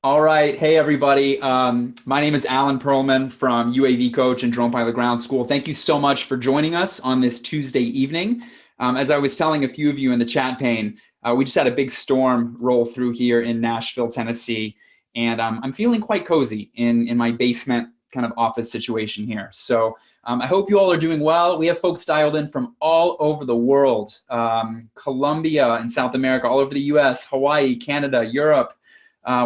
All right. Hey, everybody. My name is Alan Perlman from UAV Coach and Drone Pilot Ground School. Thank you so much for joining us on this Tuesday evening. As I was telling a few of you in the chat pane, we just had a big storm roll through here in Nashville, Tennessee, and I'm feeling quite cozy in my basement kind of office situation here. So I hope you all are doing well. We have folks dialed in from all over the world, Colombia and South America, all over the US, Hawaii, Canada, Europe.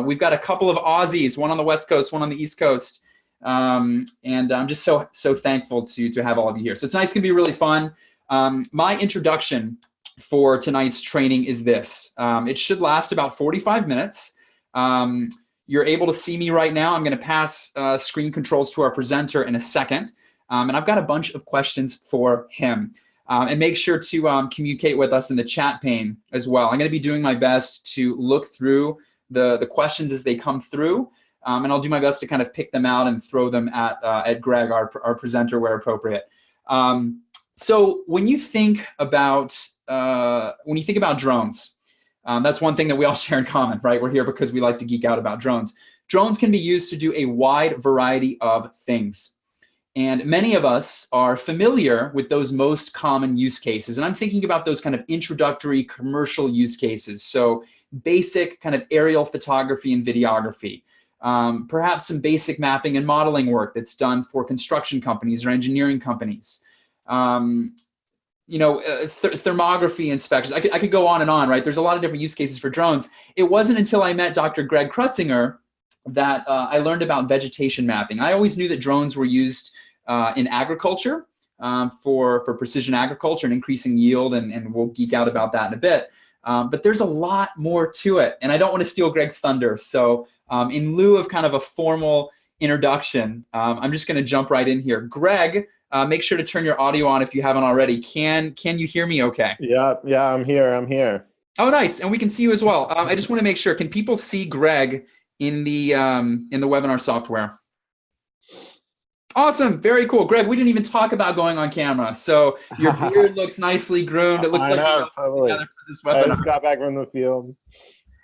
We've got a couple of Aussies, one on the West Coast, one on the East Coast. And I'm just so thankful to have all of you here. So tonight's gonna be really fun. My introduction for tonight's training is this. It should last about 45 minutes. You're able to see me right now. I'm gonna pass screen controls to our presenter in a second. And I've got a bunch of questions for him. And make sure to communicate with us in the chat pane as well. I'm gonna be doing my best to look through the questions as they come through, and I'll do my best to kind of pick them out and throw them at Greg, our presenter, where appropriate. So when you think about drones, that's one thing that we all share in common, right? We're here because we like to geek out about drones. Drones can be used to do a wide variety of things. And many of us are familiar with those most common use cases. And I'm thinking about those kind of introductory commercial use cases. So basic kind of aerial photography and videography. Perhaps some basic mapping and modeling work that's done for construction companies or engineering companies. Thermography inspections. I could go on and on, right? There's a lot of different use cases for drones. It wasn't until I met Dr. Greg Crutsinger that I learned about vegetation mapping. I always knew that drones were used in agriculture for precision agriculture and increasing yield, and we'll geek out about that in a bit. But there's a lot more to it, and I don't want to steal Greg's thunder. So in lieu of kind of a formal introduction, I'm just going to jump right in here. Greg, make sure to turn your audio on if you haven't already. Can you hear me okay? Yeah, I'm here. Oh, nice, and we can see you as well. I just want to make sure, can people see Greg in the webinar software? Awesome, very cool. Greg, we didn't even talk about going on camera. So your beard looks nicely groomed. It looks like know, totally. Together for this webinar. I just got back from the field.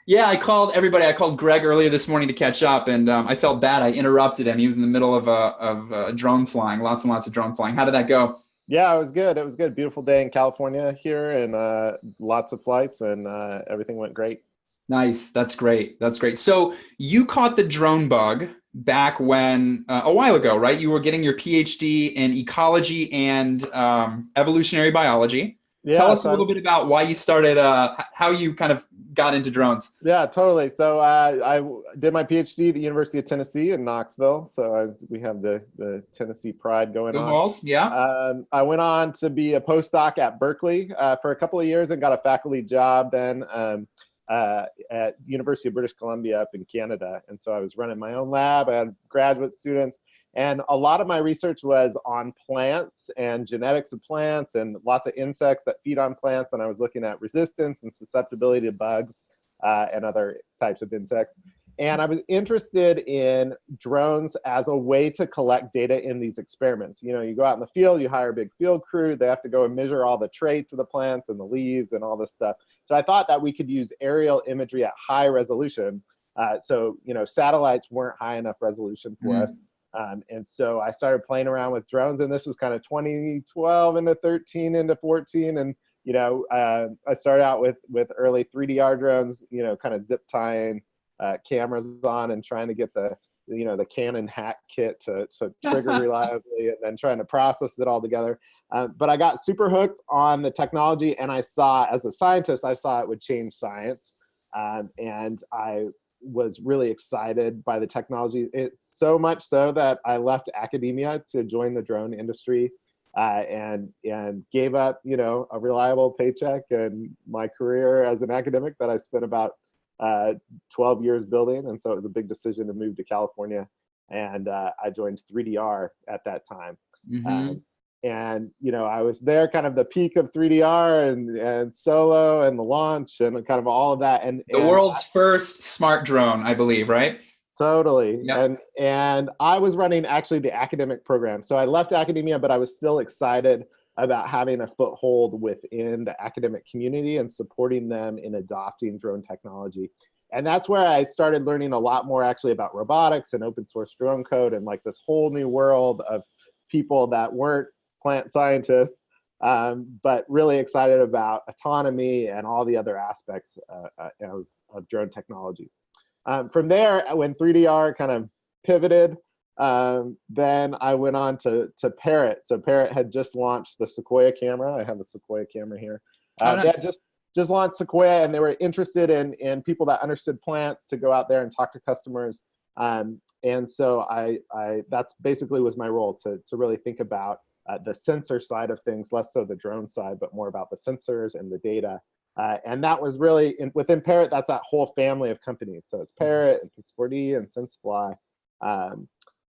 Yeah, I called everybody. I called Greg earlier this morning to catch up, and I felt bad. I interrupted him. He was in the middle of a drone flying, lots and lots of drone flying. How did that go? Yeah, it was good. It was good. Beautiful day in California here, and lots of flights, and everything went great. Nice. That's great. That's great. So you caught the drone bug back when a while ago, right? You were getting your PhD in ecology and evolutionary biology. Yeah, Tell us a little bit about why you started, how you kind of got into drones. Yeah, totally. So I did my PhD at the University of Tennessee in Knoxville. So we have the Tennessee pride going on. Walls, yeah. I went on to be a postdoc at Berkeley for a couple of years and got a faculty job then at University of British Columbia up in Canada. And so I was running my own lab. I had graduate students. And a lot of my research was on plants and genetics of plants and lots of insects that feed on plants. And I was looking at resistance and susceptibility to bugs and other types of insects. And I was interested in drones as a way to collect data in these experiments. You know, you go out in the field, you hire a big field crew, they have to go and measure all the traits of the plants and the leaves and all this stuff. So I thought that we could use aerial imagery at high resolution. So, you know, satellites weren't high enough resolution for us. And so I started playing around with drones, and this was kind of 2012 into 13 into 14. And, you know, I started out with early 3DR drones, you know, kind of zip tying cameras on and trying to get the Canon hack kit to trigger reliably, and then trying to process it all together. But I got super hooked on the technology, and I saw, as a scientist, I saw it would change science. And I was really excited by the technology. It's so much so that I left academia to join the drone industry, and gave up, you know, a reliable paycheck and my career as an academic that I spent about 12 years building. And so it was a big decision to move to California, and I joined 3DR at that time. And, you know, I was there kind of the peak of 3DR and solo and the launch and kind of all of that. And the world's first smart drone, I believe, right? Totally. Yep. And I was running actually the academic program. So I left academia, but I was still excited about having a foothold within the academic community and supporting them in adopting drone technology. And that's where I started learning a lot more actually about robotics and open source drone code and like this whole new world of people that weren't plant scientists, but really excited about autonomy and all the other aspects of drone technology. From there, when 3DR kind of pivoted, then I went on to Parrot. So Parrot had just launched the Sequoia camera. I have a Sequoia camera here. They had just launched Sequoia, and they were interested in people that understood plants to go out there and talk to customers. And so that's basically was my role to really think about the sensor side of things, less so the drone side, but more about the sensors and the data. And that was really, within Parrot, that's that whole family of companies. So it's Parrot and Pix4D and SenseFly.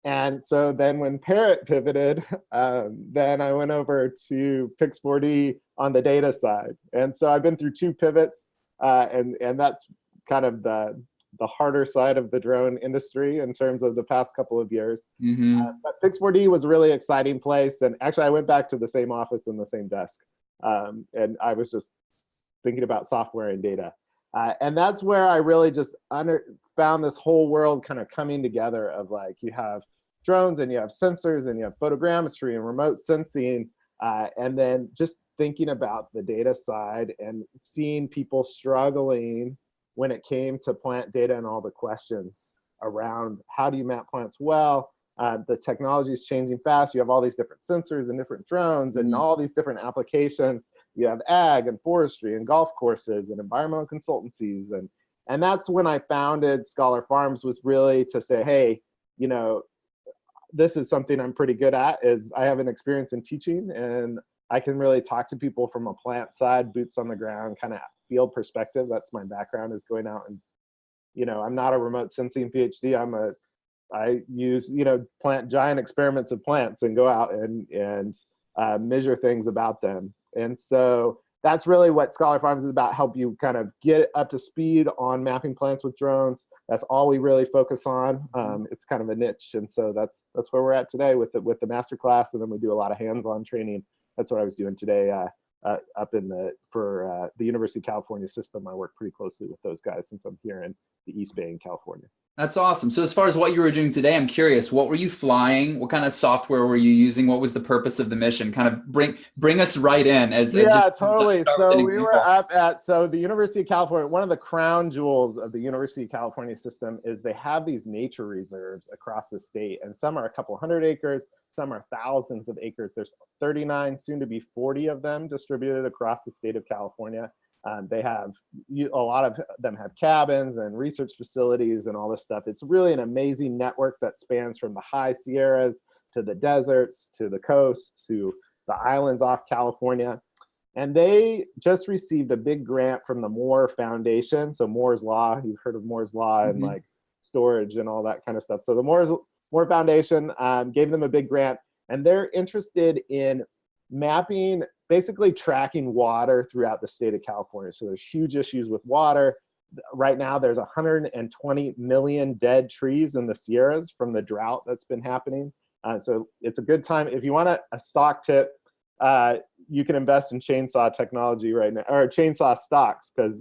And so then when Parrot pivoted, then I went over to Pix4D on the data side. And so I've been through 2 pivots, and that's kind of the harder side of the drone industry in terms of the past couple of years. But Pix4D was a really exciting place. And actually, I went back to the same office and the same desk. And I was just thinking about software and data. And that's where I really just found this whole world kind of coming together of like, you have drones and you have sensors and you have photogrammetry and remote sensing. And then just thinking about the data side and seeing people struggling when it came to plant data and all the questions around how do you map plants well. The technology is changing fast. You have all these different sensors and different drones and all these different applications. You have ag and forestry and golf courses and environmental consultancies. And that's when I founded Scholar Farms, was really to say, hey, you know, this is something I'm pretty good at, is I have an experience in teaching, and I can really talk to people from a plant side, boots on the ground, kind of field perspective. That's my background, is going out and, you know, I'm not a remote sensing PhD. I use, you know, giant experiments of plants and go out and measure things about them. And so that's really what Scholar Farms is about, help you kind of get up to speed on mapping plants with drones. That's all we really focus on. It's kind of a niche. And so that's where we're at today with the Masterclass. And then we do a lot of hands-on training. That's what I was doing today up in for the University of California system. I work pretty closely with those guys since I'm here in the East Bay in California. That's awesome. So as far as what you were doing today, I'm curious, what were you flying? What kind of software were you using? What was the purpose of the mission? Kind of bring us right in. Totally. So we were up at, the University of California, one of the crown jewels of the University of California system is they have these nature reserves across the state, and some are a couple hundred acres, some are thousands of acres. There's 39, soon to be 40 of them distributed across the state of California. They have, a lot of them have cabins and research facilities and all this stuff. It's really an amazing network that spans from the high Sierras to the deserts, to the coast, to the islands off California. And they just received a big grant from the Moore Foundation. So Moore's Law, you've heard of Moore's Law and like storage and all that kind of stuff. So the Moore Foundation gave them a big grant, and they're interested in mapping, basically tracking water throughout the state of California. So there's huge issues with water. Right now, there's 120 million dead trees in the Sierras from the drought that's been happening. So it's a good time. If you want a stock tip, you can invest in chainsaw technology right now, or chainsaw stocks, because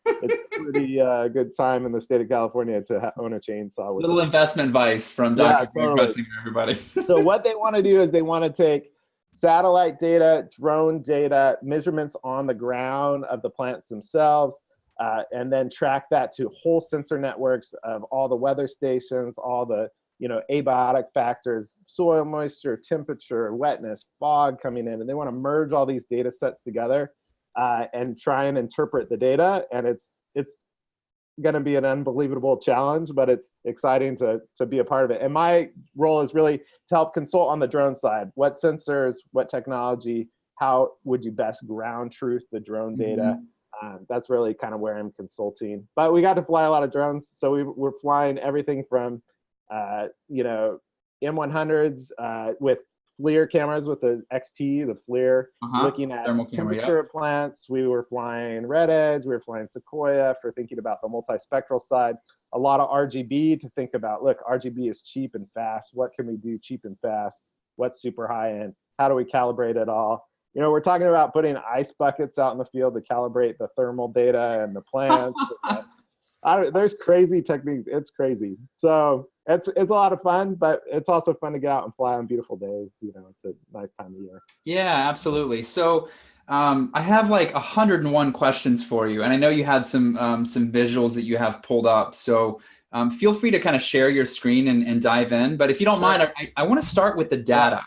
it's a pretty good time in the state of California to own a chainsaw. Little investment advice from Dr. Totally. Crutsinger, everybody. So what they want to do is they want to take satellite data, drone data, measurements on the ground of the plants themselves, and then track that to whole sensor networks of all the weather stations, all the abiotic factors, soil moisture, temperature, wetness, fog coming in, and they want to merge all these data sets together and try and interpret the data. And it's going to be an unbelievable challenge, but it's exciting to be a part of it. And my role is really to help consult on the drone side. What sensors, what technology, how would you best ground truth the drone data? That's really kind of where I'm consulting. But we got to fly a lot of drones. So we're flying everything from M100s with FLIR cameras with the XT, the FLIR, looking at temperature of plants. We were flying Red Edge, we were flying Sequoia for thinking about the multispectral side. A lot of RGB to think about, look, RGB is cheap and fast. What can we do cheap and fast? What's super high end? How do we calibrate it all? We're talking about putting ice buckets out in the field to calibrate the thermal data and the plants. There's crazy techniques. It's crazy. So it's a lot of fun, but it's also fun to get out and fly on beautiful days. You know, it's a nice time of year. Yeah, absolutely. So I have like 101 questions for you, and I know you had some visuals that you have pulled up. So feel free to kind of share your screen and dive in. But if you don't mind, I want to start with the data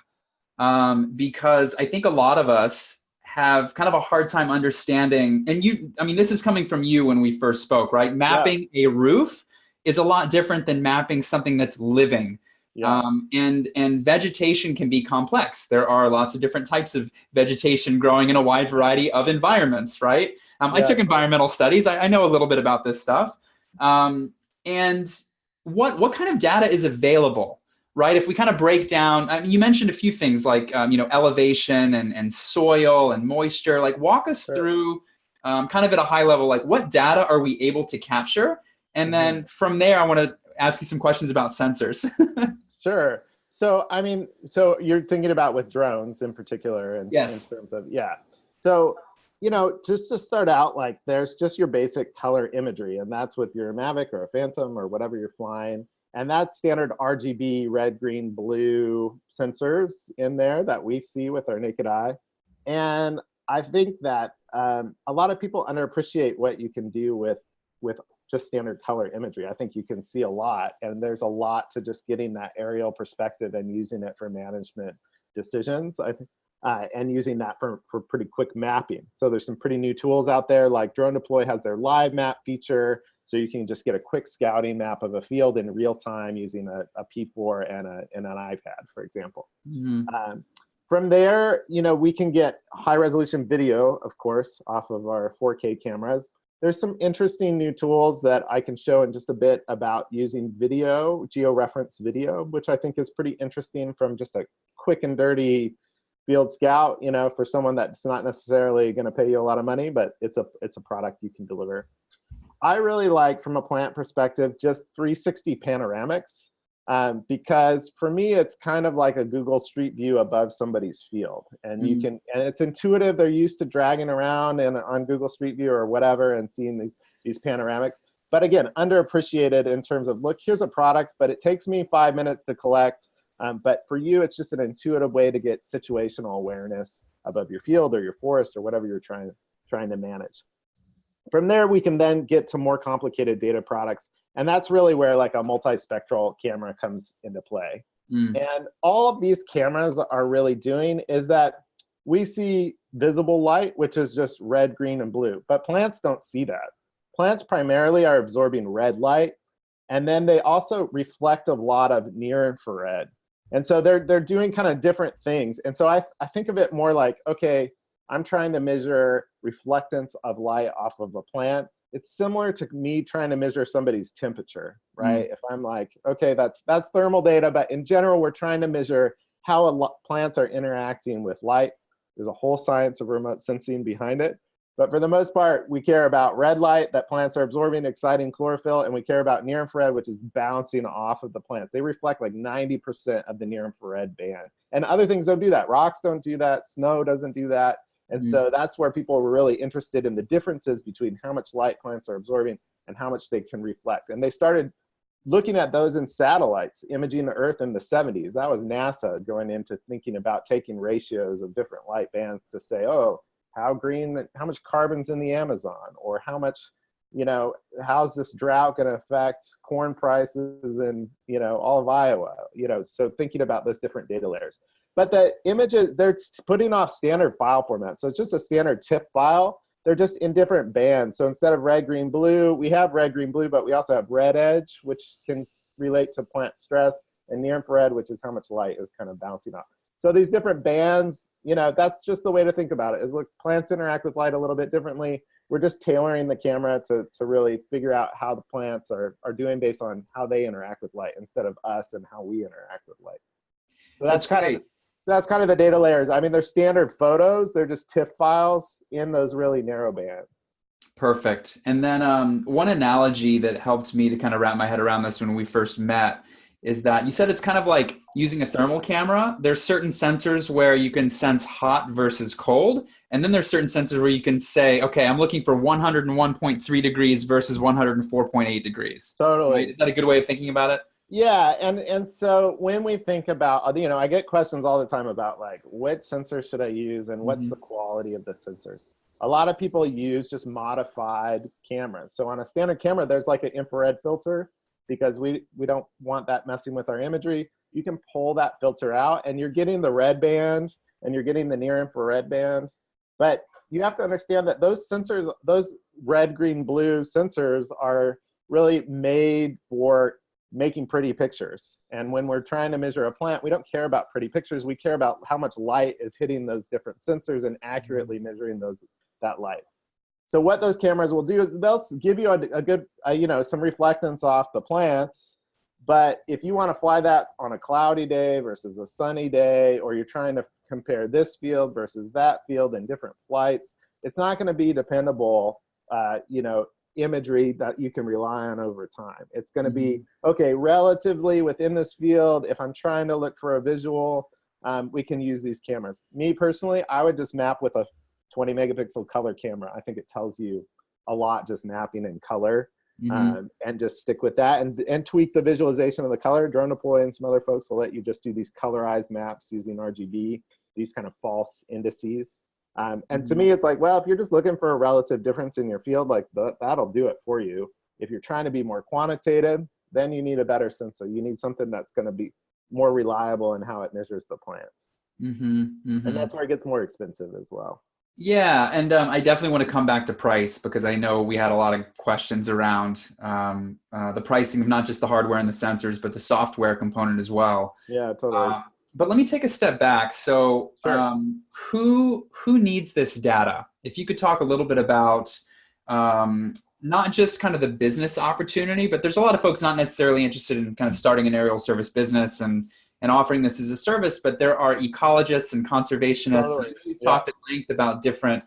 because I think a lot of us have kind of a hard time understanding. And I mean, this is coming from you when we first spoke, right? Mapping a roof is a lot different than mapping something that's living. Yeah. And vegetation can be complex. There are lots of different types of vegetation growing in a wide variety of environments, right? I took environmental studies. I know a little bit about this stuff. And what kind of data is available, right? If we kind of break down, I mean, you mentioned a few things like, elevation and soil and moisture. Like walk us through kind of at a high level, like what data are we able to capture? And then from there, I want to ask you some questions about sensors. Sure. So, I mean, so you're thinking about with drones in particular, and in terms of, So, just to start out, like there's just your basic color imagery, and that's with your Mavic or a Phantom or whatever you're flying. And that's standard RGB, red, green, blue sensors in there that we see with our naked eye. And I think that a lot of people underappreciate what you can do with just standard color imagery. I think you can see a lot, and there's a lot to just getting that aerial perspective and using it for management decisions. I think, and using that for pretty quick mapping. So there's some pretty new tools out there, like Drone Deploy has their live map feature, so you can just get a quick scouting map of a field in real time using a P4 and an iPad, for example. From there, we can get high resolution video, of course, off of our 4K cameras. There's some interesting new tools that I can show in just a bit about using video, georeference video, which I think is pretty interesting from just a quick and dirty field scout, for someone that's not necessarily going to pay you a lot of money, but it's a product you can deliver. I really like, from a plant perspective, just 360 panoramics, because for me, it's kind of like a Google Street View above somebody's field. And you can, and it's intuitive. They're used to dragging around on Google Street View or whatever and seeing these panoramics. But again, underappreciated in terms of, look, here's a product, but it takes me 5 minutes to collect. But for you, it's just an intuitive way to get situational awareness above your field or your forest or whatever you're trying to manage. From there, we can then get to more complicated data products. And that's really where like a multispectral camera comes into play. And all of these cameras are really doing is that we see visible light, which is just red, green, and blue. But plants don't see that. Plants primarily are absorbing red light. And then they also reflect a lot of near infrared. And so they're doing kind of different things. And so I think of it more like, okay, I'm trying to measure reflectance of light off of a plant. It's similar to me trying to measure somebody's temperature, right? If I'm like, okay, that's thermal data, but in general, we're trying to measure how plants are interacting with light. There's a whole science of remote sensing behind it. But for the most part, we care about red light that plants are absorbing, exciting chlorophyll, and we care about near infrared, which is bouncing off of the plants. They reflect like 90% of the near infrared band. And other things don't do that. Rocks don't do that. Snow doesn't do that. And so that's where people were really interested in the differences between how much light plants are absorbing and how much they can reflect. And they started looking at those in satellites, imaging the Earth in the 70s. That was NASA going into thinking about taking ratios of different light bands to say, oh, how much carbon's in the Amazon, or how much, how's this drought going to affect corn prices in, all of Iowa, so thinking about those different data layers. But the images, they're putting off standard file formats. So it's just a standard TIFF file. They're just in different bands. So instead of red, green, blue, we have red, green, blue, but we also have red edge, which can relate to plant stress, and near infrared, which is how much light is kind of bouncing off. So these different bands, that's just the way to think about it, is look, plants interact with light a little bit differently. We're just tailoring the camera to really figure out how the plants are doing based on how they interact with light instead of us and how we interact with light. So that's great. That's kind of the data layers. I mean, they're standard photos. They're just TIFF files in those really narrow bands. Perfect. And then one analogy that helped me to kind of wrap my head around this when we first met is that you said it's kind of like using a thermal camera. There's certain sensors where you can sense hot versus cold. And then there's certain sensors where you can say, okay, I'm looking for 101.3 degrees versus 104.8 degrees. Totally. Right? Is that a good way of thinking about it? Yeah, and so when we think about, I get questions all the time about like, which sensor should I use and what's the quality of the sensors? A lot of people use just modified cameras. So on a standard camera, there's like an infrared filter because we don't want that messing with our imagery. You can pull that filter out and you're getting the red band and you're getting the near infrared band. But you have to understand that those sensors, those red, green, blue sensors are really made for making pretty pictures. And when we're trying to measure a plant, we don't care about pretty pictures. We care about how much light is hitting those different sensors and accurately measuring that light. So what those cameras will do is they'll give you a good, some reflectance off the plants. But if you want to fly that on a cloudy day versus a sunny day, or you're trying to compare this field versus that field in different flights, it's not going to be dependable, imagery that you can rely on over time. It's going to be, okay, relatively within this field, if I'm trying to look for a visual, we can use these cameras. Me personally, I would just map with a 20 megapixel color camera. I think it tells you a lot just mapping in color, and just stick with that and tweak the visualization of the color. Drone Deploy and some other folks will let you just do these colorized maps using RGB, these kind of false indices. And to me, it's like, well, if you're just looking for a relative difference in your field, like that'll do it for you. If you're trying to be more quantitative, then you need a better sensor. You need something that's going to be more reliable in how it measures the plants. And that's where it gets more expensive as well. Yeah, and I definitely want to come back to price because I know we had a lot of questions around the pricing of not just the hardware and the sensors, but the software component as well. Yeah, totally. But let me take a step back. So who needs this data? If you could talk a little bit about not just kind of the business opportunity, but there's a lot of folks not necessarily interested in kind of starting an aerial service business and offering this as a service, but there are ecologists and conservationists. Totally. And we've talked at length about different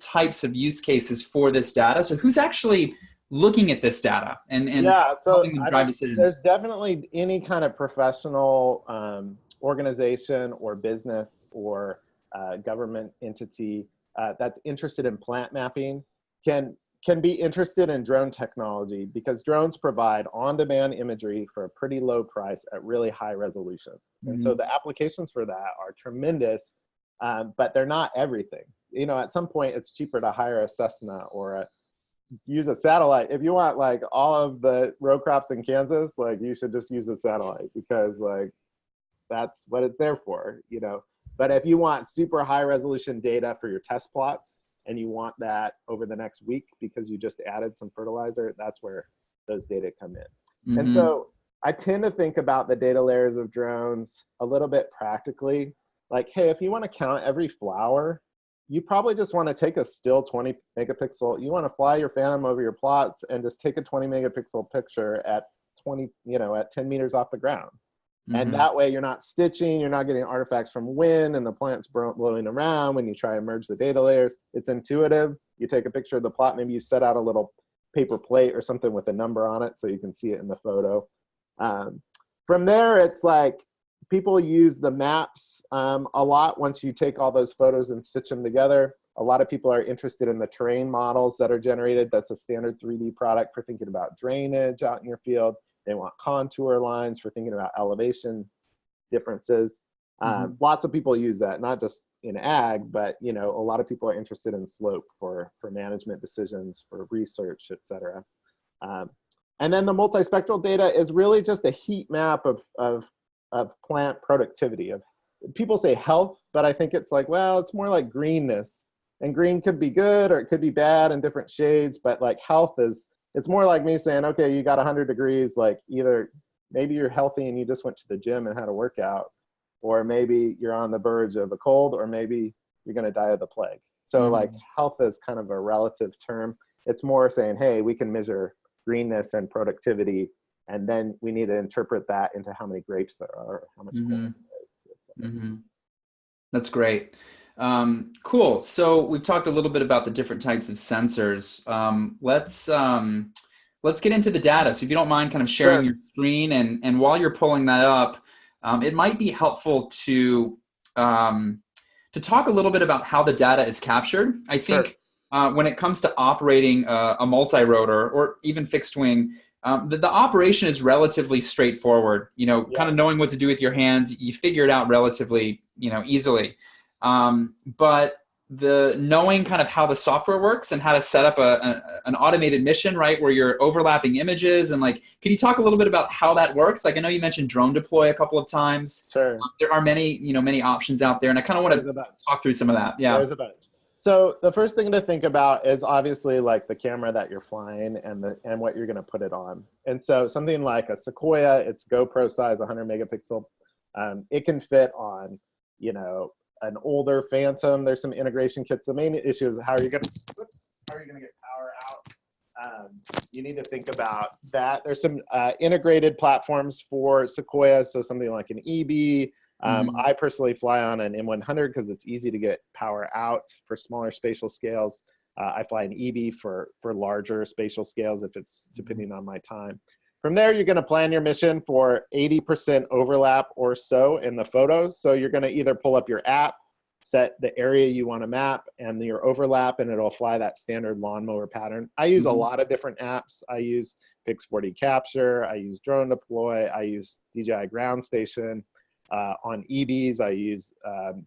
types of use cases for this data. So who's actually looking at this data and helping them drive decisions? There's definitely any kind of professional organization or business or government entity that's interested in plant mapping can be interested in drone technology because drones provide on-demand imagery for a pretty low price at really high resolution. And so the applications for that are tremendous, but they're not everything. At some point it's cheaper to hire a Cessna or use a satellite. If you want like all of the row crops in Kansas, like you should just use a satellite because like that's what it's there for, But if you want super high resolution data for your test plots and you want that over the next week because you just added some fertilizer, that's where those data come in. And so I tend to think about the data layers of drones a little bit practically. Like, hey, if you want to count every flower, you probably just want to take a still 20 megapixel. You want to fly your Phantom over your plots and just take a 20 megapixel picture at 10 meters off the ground. And that way you're not stitching, you're not getting artifacts from wind and the plants blowing around when you try to merge the data layers. It's intuitive. You take a picture of the plot, maybe you set out a little paper plate or something with a number on it so you can see it in the photo. From there, it's like people use the maps a lot once you take all those photos and stitch them together. A lot of people are interested in the terrain models that are generated. That's a standard 3D product for thinking about drainage out in your field. They want contour lines for thinking about elevation differences. Lots of people use that, not just in ag, but a lot of people are interested in slope for management decisions, for research, et cetera. And then the multispectral data is really just a heat map of plant productivity. People say health, but I think it's like, well, it's more like greenness. And green could be good or it could be bad in different shades, but like health it's more like me saying, okay, you got 100 degrees, like either maybe you're healthy and you just went to the gym and had a workout, or maybe you're on the verge of a cold, or maybe you're going to die of the plague. So like health is kind of a relative term. It's more saying, hey, we can measure greenness and productivity, and then we need to interpret that into how many grapes there are, or how much corn there is. That's great. Cool. So we've talked a little bit about the different types of sensors. let's get into the data. So if you don't mind kind of sharing Sure. your screen, and while you're pulling that up, it might be helpful um, to talk a little bit about how the data is captured. I Sure. think when it comes to operating a multi-rotor or even fixed wing, the operation is relatively straightforward. You know, kind of Yes. knowing what to do with your hands, you figure it out relatively, easily. But the knowing kind of how the software works and how to set up an automated mission, right, where you're overlapping images, and like, can you talk a little bit about how that works? Like, I know you mentioned drone deploy a couple of times. Sure. There are many options out there, and I kind of want There's to a bunch. talk through some of that. Yeah. There's a bunch. So the first thing to think about is obviously like the camera that you're flying and what you're going to put it on. And so something like a Sequoia, it's GoPro size, 100 megapixel. It can fit on, an older Phantom. There's some integration kits. The main issue is how are you going to get power out? You need to think about that. There's some integrated platforms for Sequoia, so something like an EB. I personally fly on an M100 because it's easy to get power out for smaller spatial scales. I fly an EB for larger spatial scales if it's depending on my time. From there, you're going to plan your mission for 80% overlap or so in the photos. So you're going to either pull up your app, set the area you want to map and your overlap, and it'll fly that standard lawnmower pattern. I use a lot of different apps. I use Pix4D Capture. I use Drone Deploy. I use DJI Ground Station. On EBs, I use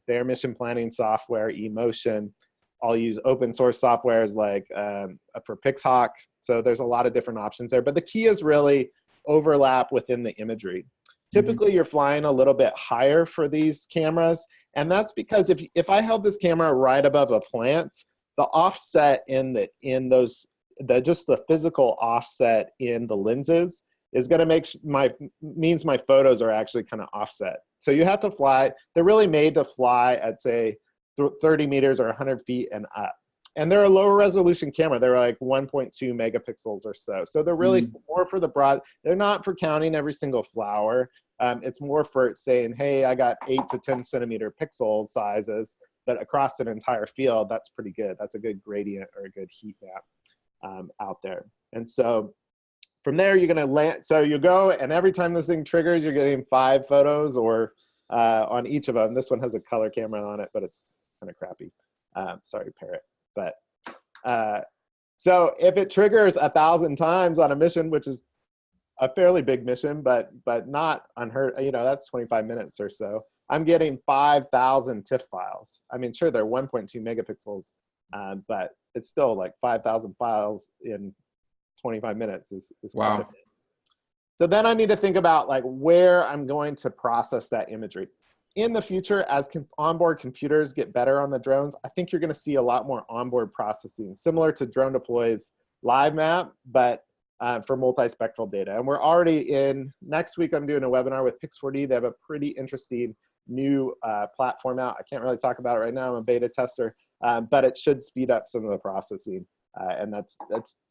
their mission planning software, eMotion. I'll use open source softwares like for PixHawk. So there's a lot of different options there. But the key is really overlap within the imagery. Typically, you're flying a little bit higher for these cameras. And that's because if I held this camera right above a plant, the offset just the physical offset in the lenses is going to means my photos are actually kind of offset. So you have to fly. They're really made to fly at, say, 30 meters or 100 feet and up. And they're a lower resolution camera. They're like 1.2 megapixels or so. So they're really more for the broad. They're not for counting every single flower. It's more for saying, hey, I got 8 to 10 centimeter pixel sizes, but across an entire field, that's pretty good. That's a good gradient or a good heat map out there. And so from there, you're going to land. So you go, and every time this thing triggers, you're getting 5 photos or on each of them. This one has a color camera on it, but it's kind of crappy. Sorry, Parrot. But so if it triggers 1,000 times on a mission, which is a fairly big mission, but not unheard, that's 25 minutes or so, I'm getting 5,000 TIFF files. I mean, sure, they're 1.2 megapixels, but it's still like 5,000 files in 25 minutes is Wow. quite a bit. So then I need to think about like where I'm going to process that imagery. In the future, as onboard computers get better on the drones, I think you're going to see a lot more onboard processing, similar to Drone Deploy's live map, but for multispectral data. And we're already next week I'm doing a webinar with Pix4D. They have a pretty interesting new platform out. I can't really talk about it right now. I'm a beta tester, but it should speed up some of the processing. And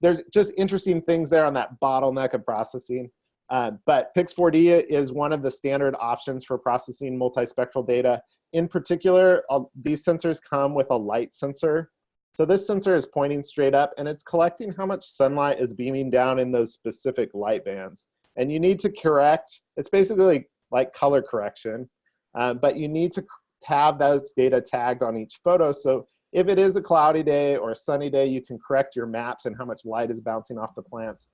there's just interesting things there on that bottleneck of processing. But Pix4D is one of the standard options for processing multispectral data. In particular, these sensors come with a light sensor. So this sensor is pointing straight up, and it's collecting how much sunlight is beaming down in those specific light bands. And you need to correct, it's basically like color correction, but you need to have those data tagged on each photo. So if it is a cloudy day or a sunny day, you can correct your maps and how much light is bouncing off the plants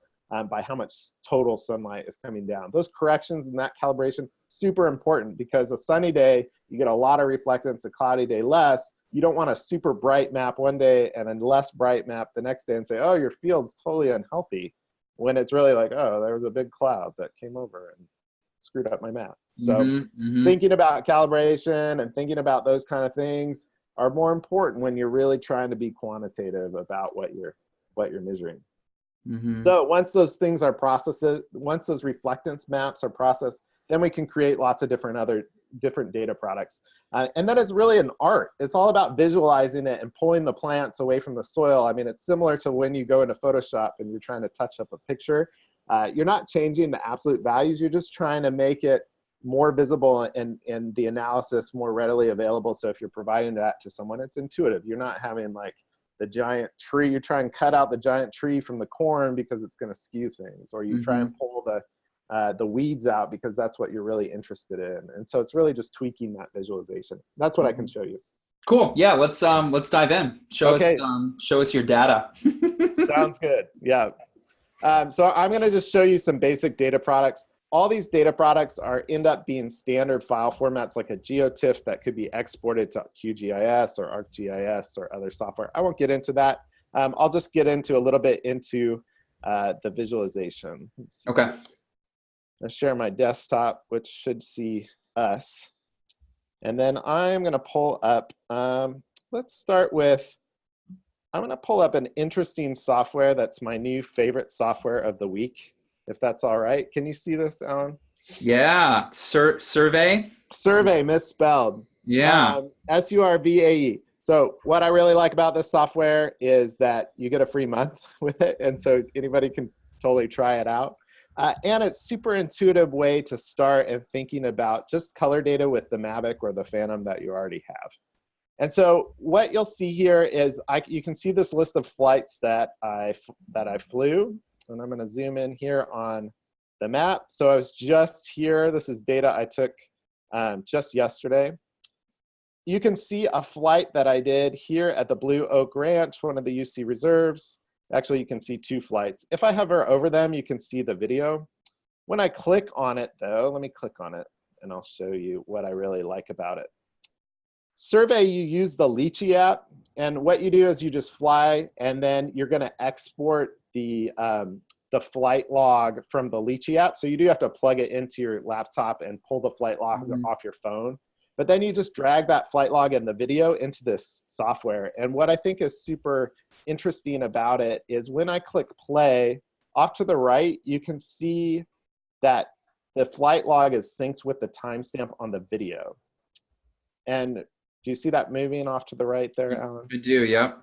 by how much total sunlight is coming down. Those corrections and that calibration, super important, because a sunny day, you get a lot of reflectance, a cloudy day less. You don't want a super bright map one day and a less bright map the next day and say, oh, your field's totally unhealthy, when it's really like, oh, there was a big cloud that came over and screwed up my map. So thinking about calibration and thinking about those kind of things are more important when you're really trying to be quantitative about what you're measuring. So once those things are processed, once those reflectance maps are processed, then we can create lots of different data products. And then it's really an art. It's all about visualizing it and pulling the plants away from the soil. I mean, it's similar to when you go into Photoshop and you're trying to touch up a picture. You're not changing the absolute values. You're just trying to make it more visible and the analysis more readily available. So if you're providing that to someone, it's intuitive. You're not having like the giant tree. You try and cut out the giant tree from the corn because it's going to skew things, or you try and pull the weeds out because that's what you're really interested in. And so it's really just tweaking that visualization. That's what I can show you. Cool. Yeah, let's dive in. Show us your data. Sounds good. Yeah. So I'm going to just show you some basic data products. All these data products end up being standard file formats, like a GeoTIFF that could be exported to QGIS or ArcGIS or other software. I won't get into that. I'll just get into a little bit into the visualization. Okay. I'll share my desktop, which should see us. And then I'm going to pull up, let's start with, I'm going to pull up an interesting software that's my new favorite software of the week, if that's all right. Can you see this, Alan? Yeah. Survey? Survey misspelled. Yeah. SURVAE. So what I really like about this software is that you get a free month with it. And so anybody can totally try it out. And it's super intuitive way to start and thinking about just color data with the Mavic or the Phantom that you already have. And so what you'll see here is you can see this list of flights that I flew. And I'm going to zoom in here on the map. So I was just here. This is data I took just yesterday. You can see a flight that I did here at the Blue Oak Ranch, one of the UC reserves. Actually, you can see 2 flights. If I hover over them, you can see the video. When I click on it, though, let me click on it, and I'll show you what I really like about it. Survey, you use the Lychee app, and what you do is you just fly, and then you're going to export the flight log from the Lychee app. So you do have to plug it into your laptop and pull the flight log off your phone. But then you just drag that flight log and the video into this software. And what I think is super interesting about it is when I click play, off to the right, you can see that the flight log is synced with the timestamp on the video. And do you see that moving off to the right there, Alan? I do, yep.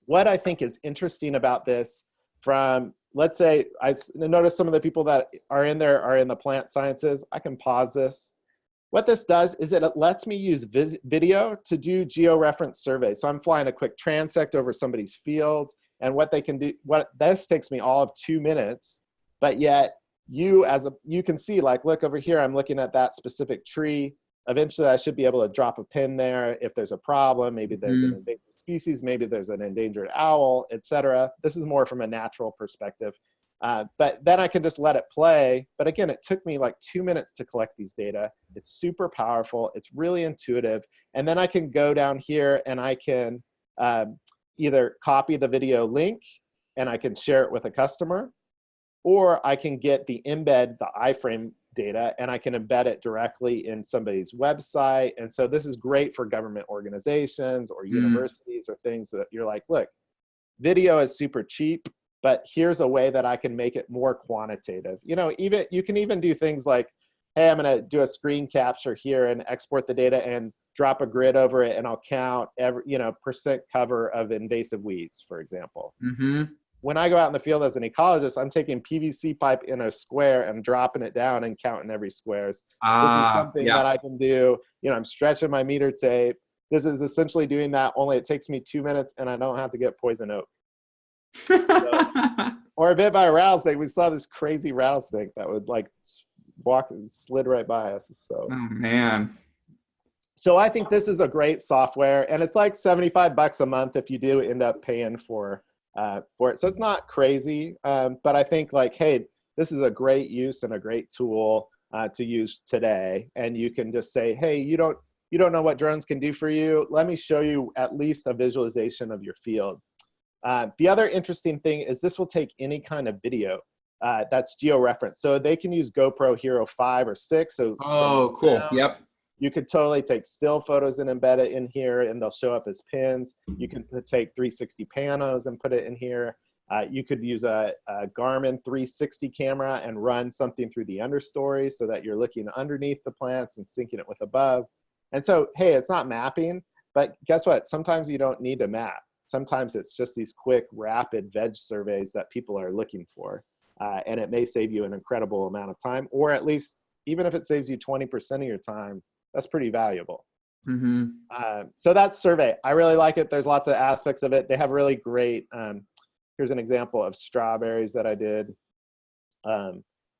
What I think is interesting about this from, let's say, I notice some of the people that are in there are in the plant sciences. I can pause this. What this does is it lets me use video to do georeference surveys. So I'm flying a quick transect over somebody's field, and what they can do, this takes me all of 2 minutes, but yet you can see, like, look over here, I'm looking at that specific tree. Eventually I should be able to drop a pin there if there's a problem. Maybe there's an invasive species, maybe there's an endangered owl, etc. This is more from a natural perspective. But then I can just let it play. But again, it took me like 2 minutes to collect these data. It's super powerful. It's really intuitive. And then I can go down here and I can either copy the video link and I can share it with a customer, or I can get the iframe data and I can embed it directly in somebody's website. And so this is great for government organizations or universities or things that you're like, look, video is super cheap, but here's a way that I can make it more quantitative. You know, you can even do things like, hey, I'm going to do a screen capture here and export the data and drop a grid over it, and I'll count every, percent cover of invasive weeds, for example. When I go out in the field as an ecologist, I'm taking PVC pipe in a square and dropping it down and counting every squares. This is something that I can do. I'm stretching my meter tape. This is essentially doing that, only it takes me 2 minutes and I don't have to get poison oak. Or bit by a rattlesnake. We saw this crazy rattlesnake that would like walk and slid right by us. So, oh man. So I think this is a great software, and it's like $75 a month if you do end up paying for it. So it's not crazy, but I think like, hey, this is a great use and a great tool to use today. And you can just say, hey, you don't know what drones can do for you. Let me show you at least a visualization of your field. The other interesting thing is this will take any kind of video that's georeferenced. So they can use GoPro Hero 5 or 6. So cool. Yep. You could totally take still photos and embed it in here, and they'll show up as pins. You can take 360 panos and put it in here. You could use a Garmin 360 camera and run something through the understory so that you're looking underneath the plants and syncing it with above. And so, hey, it's not mapping, but guess what? Sometimes you don't need to map. Sometimes it's just these quick, rapid veg surveys that people are looking for. And it may save you an incredible amount of time, or at least even if it saves you 20% of your time, that's pretty valuable. So that's survey. I really like it. There's lots of aspects of it. They have really great, here's an example of strawberries that I did.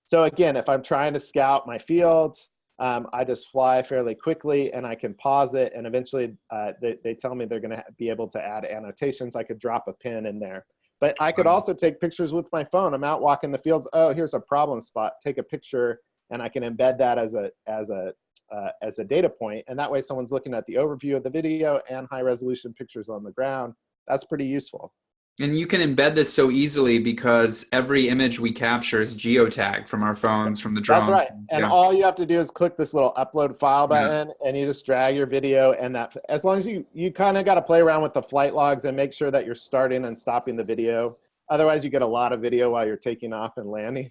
So again, if I'm trying to scout my fields, I just fly fairly quickly and I can pause it. And eventually they tell me they're gonna be able to add annotations. I could drop a pin in there. But I could also take pictures with my phone. I'm out walking the fields. Oh, here's a problem spot. Take a picture, and I can embed that as a data point. And that way, someone's looking at the overview of the video and high-resolution pictures on the ground. That's pretty useful. And you can embed this so easily because every image we capture is geotagged from our phones, from the drone. That's right. And all you have to do is click this little upload file button, and you just drag your video. And that, as long as you kind of got to play around with the flight logs and make sure that you're starting and stopping the video. Otherwise, you get a lot of video while you're taking off and landing.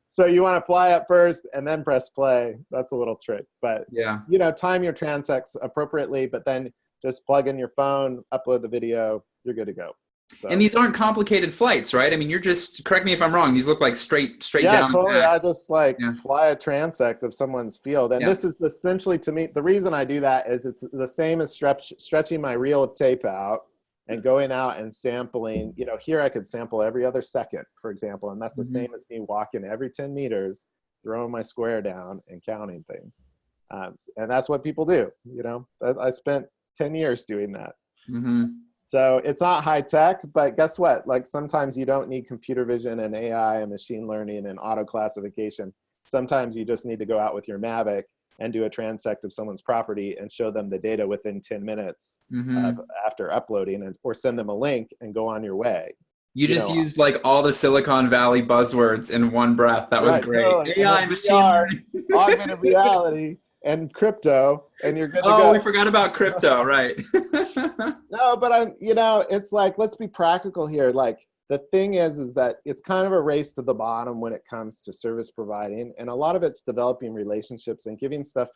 So you want to fly up first and then press play. That's a little trick. But time your transects appropriately, but then just plug in your phone, upload the video, you're good to go. So. And these aren't complicated flights, right? I mean, you're just, correct me if I'm wrong, these look like straight down. Yeah, totally. I just fly a transect of someone's field. And this is essentially, to me, the reason I do that is it's the same as stretching my reel of tape out and going out and sampling. Here I could sample every other second, for example, and that's the same as me walking every 10 meters, throwing my square down and counting things. And that's what people do. I spent 10 years doing that. So it's not high tech, but guess what? Like sometimes you don't need computer vision and AI and machine learning and auto classification. Sometimes you just need to go out with your Mavic and do a transect of someone's property and show them the data within 10 minutes after uploading, or send them a link and go on your way. You just used like all the Silicon Valley buzzwords in one breath. That was great. Totally. AI, machine learning, augmented reality, and crypto, and you're good to go. Oh, we forgot about crypto, right? No, but it's like, let's be practical here. Like the thing is that it's kind of a race to the bottom when it comes to service providing, and a lot of it's developing relationships and giving stuff.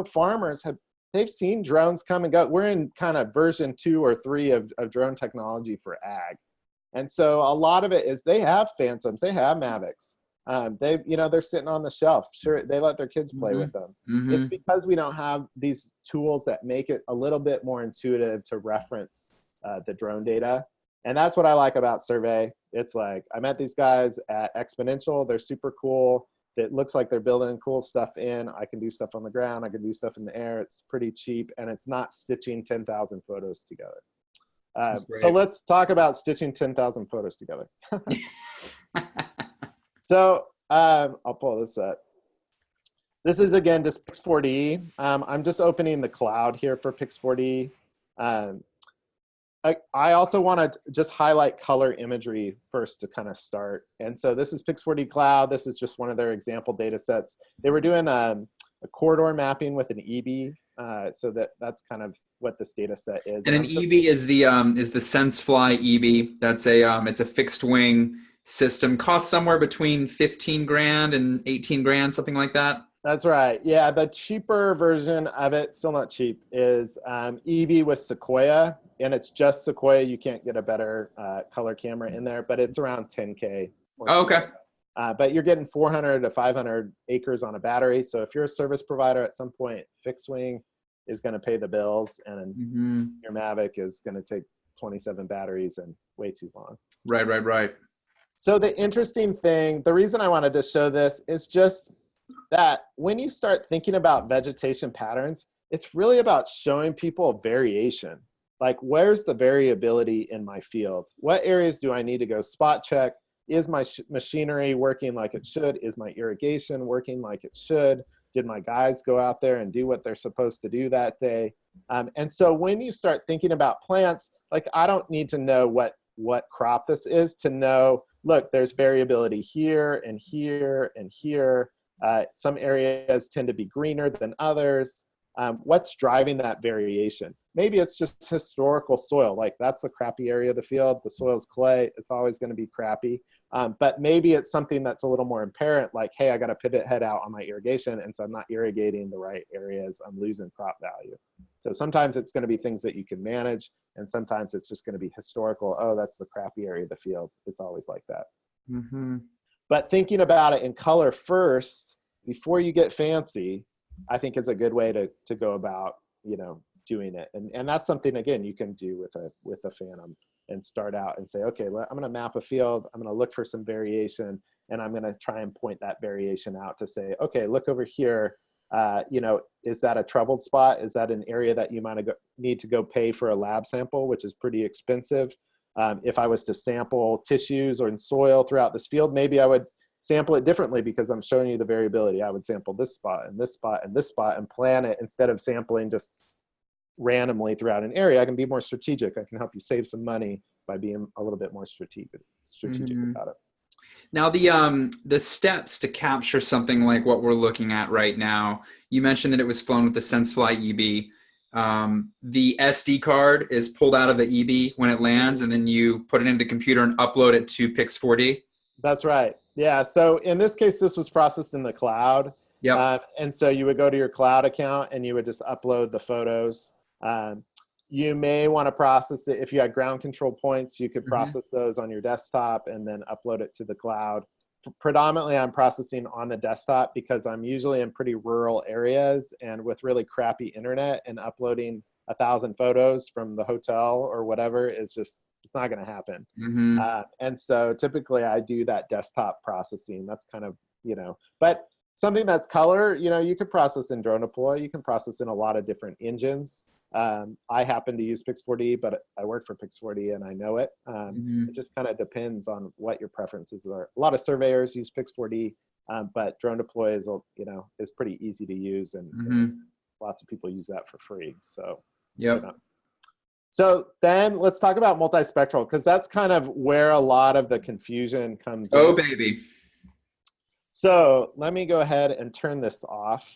Farmers they've seen drones come and go. We're in kind of version 2 or 3 of drone technology for ag, and so a lot of it is they have Phantoms, they have Mavics. They're sitting on the shelf. Sure, they let their kids play with them. It's because we don't have these tools that make it a little bit more intuitive to reference the drone data. And that's what I like about survey. It's like, I met these guys at Exponential. They're super cool. It looks like they're building cool stuff in. I can do stuff on the ground. I can do stuff in the air. It's pretty cheap, and it's not stitching 10,000 photos together. So let's talk about stitching 10,000 photos together. So I'll pull this up. This is, again, just Pix4D. I'm just opening the cloud here for Pix4D. I also want to just highlight color imagery first to kind of start. And so this is Pix4D Cloud. This is just one of their example data sets. They were doing a corridor mapping with an EB. So that's kind of what this data set is. And an EB is the SenseFly EB. That's it's a fixed wing system. Costs somewhere between 15 grand and 18 grand, something like that. That's right. Yeah, the cheaper version of it, still not cheap, is EB with Sequoia, and it's just Sequoia. You can't get a better color camera in there, but it's around 10K. Okay. But you're getting 400 to 500 acres on a battery. So if you're a service provider at some point, fixed wing is going to pay the bills, and your Mavic is going to take 27 batteries and way too long. Right. So the interesting thing, the reason I wanted to show this is just that when you start thinking about vegetation patterns, it's really about showing people variation. Like, where's the variability in my field? What areas do I need to go spot check? Is my machinery working like it should? Is my irrigation working like it should? Did my guys go out there and do what they're supposed to do that day? And so when you start thinking about plants, like, I don't need to know what crop this is to know, look, there's variability here and here and here. Some areas tend to be greener than others. What's driving that variation? Maybe it's just historical soil. Like, that's a crappy area of the field. The soil's clay. It's always going to be crappy. But maybe it's something that's a little more apparent, like, hey, I got to pivot head out on my irrigation, and so I'm not irrigating the right areas. I'm losing crop value. So sometimes it's going to be things that you can manage, and sometimes it's just going to be historical. Oh, that's the crappy area of the field. It's always like that. But thinking about it in color first, before you get fancy, I think is a good way to go about doing it. And that's something, again, you can do with a Phantom and start out and say, okay, I'm going to map a field. I'm going to look for some variation, and I'm going to try and point that variation out to say, okay, look over here. Is that a troubled spot? Is that an area that you might need to go pay for a lab sample, which is pretty expensive? If I was to sample tissues or in soil throughout this field, maybe I would sample it differently because I'm showing you the variability. I would sample this spot and this spot and this spot and plan it instead of sampling just randomly throughout an area. I can be more strategic. I can help you save some money by being a little bit more strategic about it. Now, the steps to capture something like what we're looking at right now, you mentioned that it was flown with the SenseFly EB. The SD card is pulled out of the EB when it lands, and then you put it into the computer and upload it to Pix4D. That's right. Yeah. So in this case, this was processed in the cloud. Yep. And so you would go to your cloud account and you would just upload the photos. You may want to process it. If you had ground control points, you could process those on your desktop and then upload it to the cloud. Predominantly, I'm processing on the desktop because I'm usually in pretty rural areas and with really crappy internet, and uploading 1,000 photos from the hotel or whatever is just, it's not going to happen. And so typically I do that desktop processing. That's kind of, but something that's color, you could process in Drone Deploy. You can process in a lot of different engines. I happen to use Pix4D, but I work for Pix4D and I know it. It just kind of depends on what your preferences are. A lot of surveyors use Pix4D, but Drone Deploy is pretty easy to use, and lots of people use that for free. So, So then let's talk about multispectral, because that's kind of where a lot of the confusion comes in. Oh, baby. So let me go ahead and turn this off.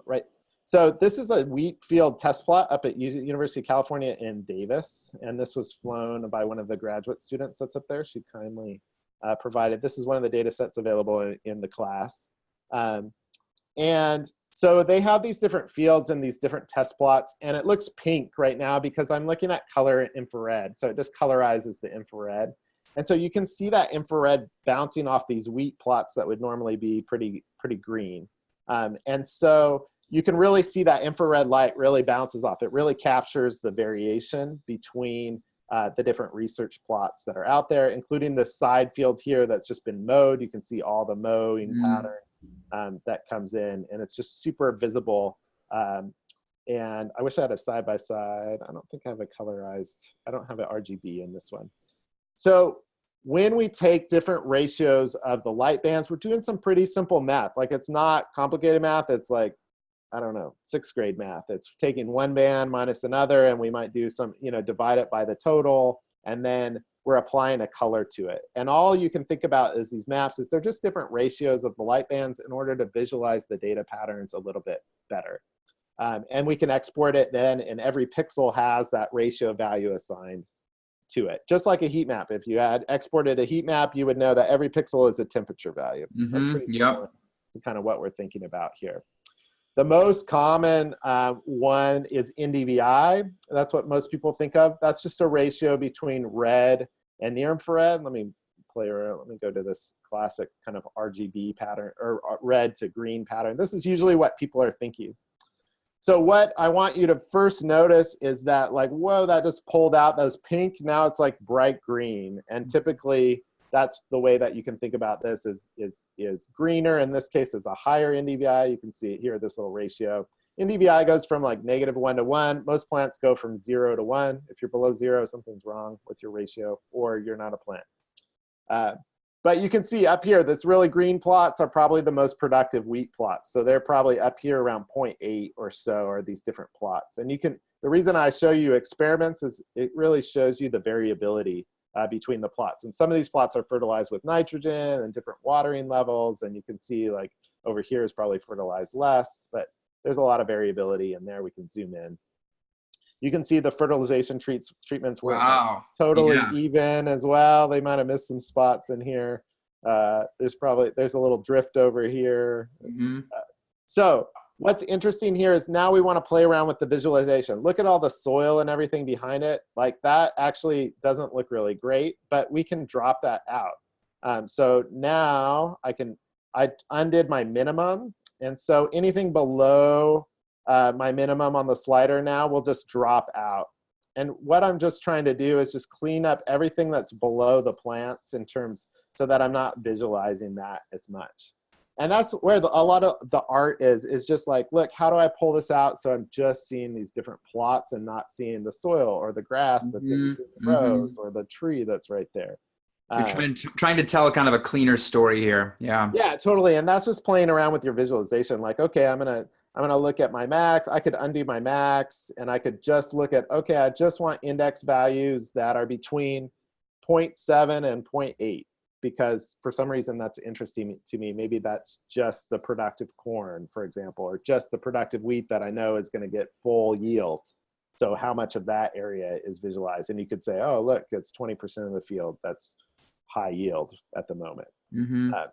Right. So this is a wheat field test plot up at University of California in Davis. And this was flown by one of the graduate students that's up there. She kindly provided, this is one of the data sets available in the class. And so they have these different fields and these different test plots, and it looks pink right now because I'm looking at color and infrared. So it just colorizes the infrared. And so you can see that infrared bouncing off these wheat plots that would normally be pretty green. And so you can really see that infrared light really bounces off. It really captures the variation between the different research plots that are out there, including the side field here that's just been mowed. You can see all the mowing pattern that comes in, and it's just super visible. And I wish I had a side-by-side. I don't think I have a colorized. I don't have an RGB in this one. So when we take different ratios of the light bands, we're doing some pretty simple math. Like, it's not complicated math. It's like, I don't know, 6th grade math. It's taking one band minus another, and we might do some, divide it by the total, and then we're applying a color to it. And all you can think about is these maps is they're just different ratios of the light bands in order to visualize the data patterns a little bit better. And we can export it then, and every pixel has that ratio value assigned to it. Just like a heat map. If you had exported a heat map, you would know that every pixel is a temperature value. That's pretty similar to kind of what we're thinking about here. The most common one is NDVI. That's what most people think of. That's just a ratio between red and near infrared. Let me play around. Let me go to this classic kind of RGB pattern, or red to green pattern. This is usually what people are thinking. So what I want you to first notice is that, like, whoa, that just pulled out. That was pink. Now it's like bright green. And typically, that's the way that you can think about this is greener. In this case, is a higher NDVI. You can see it here, this little ratio. NDVI goes from like -1 to 1. Most plants go from 0 to 1. If you're below 0, something's wrong with your ratio, or you're not a plant. But you can see up here, this really green plots are probably the most productive wheat plots. So they're probably up here around 0.8 or so are these different plots. And you can, the reason I show you experiments is it really shows you the variability between the plots. And some of these plots are fertilized with nitrogen and different watering levels. And you can see, like, over here is probably fertilized less, but there's a lot of variability in there. We can zoom in. You can see the fertilization treatments were totally even as well. They might have missed some spots in here. There's a little drift over here. So what's interesting here is now we want to play around with the visualization. Look at all the soil and everything behind it. Like, that actually doesn't look really great, but we can drop that out. So now I undid my minimum. And so anything below my minimum on the slider now will just drop out. And what I'm just trying to do is just clean up everything that's below the plants in terms, so that I'm not visualizing that as much. And that's where a lot of the art is just like, look, how do I pull this out so I'm just seeing these different plots and not seeing the soil or the grass that's in between the rows or the tree that's right there. You're trying to tell kind of a cleaner story here. Yeah. Yeah, totally. And that's just playing around with your visualization. Like, okay, I'm gonna look at my max. I could undo my max, and I could just look at, okay, I just want index values that are between 0.7 and 0.8, because for some reason that's interesting to me. Maybe that's just the productive corn, for example, or just the productive wheat that I know is going to get full yield. So how much of that area is visualized? And you could say, oh, look, it's 20% of the field that's high yield at the moment.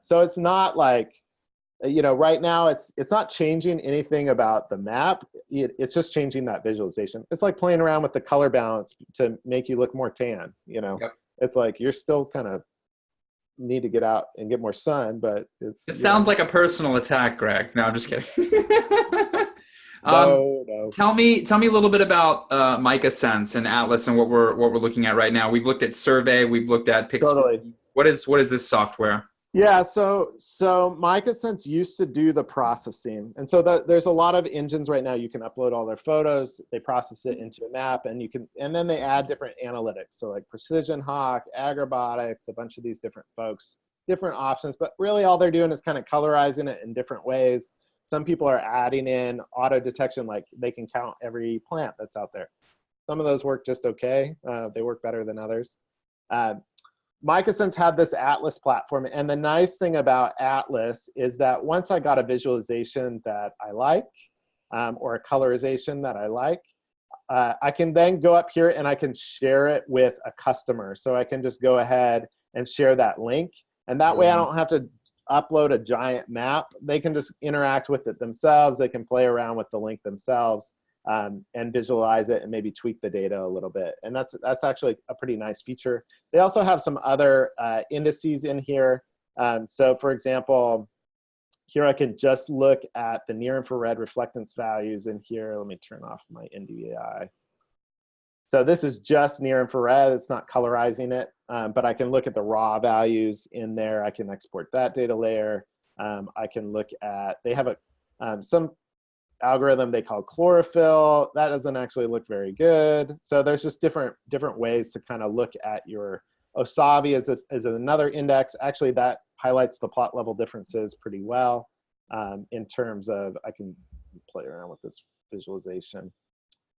So it's not like, right now it's not changing anything about the map. It's just changing that visualization. It's like playing around with the color balance to make you look more tan. Yep. It's like you're still kind of need to get out and get more sun, but it sounds like a personal attack, Greg. No, I'm just kidding. No. Tell me a little bit about Mica Sense and Atlas and what we're looking at right now. We've looked at Survey, we've looked at Pixel. Totally. What is this software? Yeah, so Mica Sense used to do the processing, and so there's a lot of engines right now. You can upload all their photos, they process it into a map, and then they add different analytics. So like Precision Hawk, Agrobotics, a bunch of these different folks, different options. But really, all they're doing is kind of colorizing it in different ways. Some people are adding in auto detection, like they can count every plant that's out there. Some of those work just okay. They work better than others. Mica Sense had this Atlas platform, and the nice thing about Atlas is that once I got a visualization that I like, or a colorization that I like, I can then go up here and I can share it with a customer. So I can just go ahead and share that link, and that way I don't have to upload a giant map. They can just interact with it themselves. They can play around with the link themselves. And visualize it and maybe tweak the data a little bit. And that's actually a pretty nice feature. They also have some other indices in here. So for example, here I can just look at the near infrared reflectance values in here. Let me turn off my NDVI. So this is just near infrared. It's not colorizing it, but I can look at the raw values in there. I can export that data layer. I can look at, they have some algorithm they call chlorophyll. That doesn't actually look very good. So there's just different ways to kind of look at your Osavi as another index. Actually, that highlights the plot level differences pretty well in terms of, I can play around with this visualization.